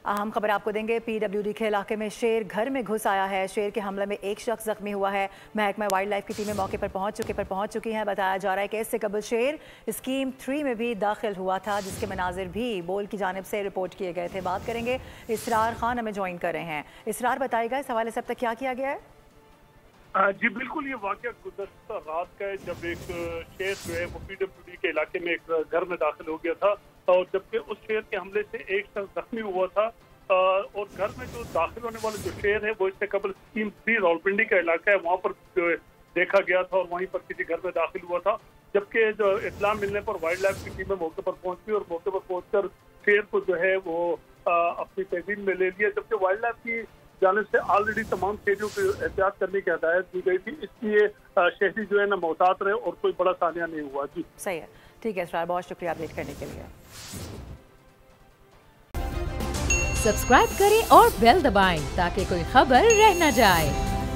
अहम खबर आपको देंगे। PWD के इलाके में शेर घर में घुस आया है। शेर के हमले में एक शख्स जख्मी हुआ है। महकमा वाइल्ड लाइफ की टीमें मौके पर पहुंच चुकी हैं। बताया जा रहा है कि इससे कबल शेर स्कीम 3 में भी दाखिल हुआ था, जिसके मनाजिर भी बोल की जानिब से रिपोर्ट किए गए थे। बात करेंगे, इसरार खान हमें ज्वाइन कर रहे हैं। इसरार, बताइएगा इस हवाले से अब तक क्या किया गया है? जी बिल्कुल, ये वाकया गुज़श्ता रात का है जब एक शेर जो है वो PWD के इलाके में एक घर में दाखिल हो गया था, और जबकि उस शेर के हमले से एक शख्स जख्मी हुआ था। और घर में जो दाखिल होने वाला जो शेर है वो इससे कबल स्कीम 3 रावलपिंडी का इलाका है, वहाँ पर जो देखा गया था और वहीं पर किसी घर में दाखिल हुआ था। जबकि जो इत्तला मिलने पर वाइल्ड लाइफ की टीमें मौके पर पहुंची और मौके पर पहुंचकर शेर को जो है वो अपनी तहजीन में ले लिया। जबकि वाइल्ड लाइफ की जानिब से ऑलरेडी तमाम शहरियों को एहतियात करने की हिदायत दी गई थी, इसलिए शहरी जो है ना मोहतात रहे और कोई बड़ा सानिया नहीं हुआ। जी सही है, ठीक है इसरार, बहुत शुक्रिया अपडेट करने के लिए। सब्सक्राइब करें और बेल दबाएं ताकि कोई खबर रह न जाए।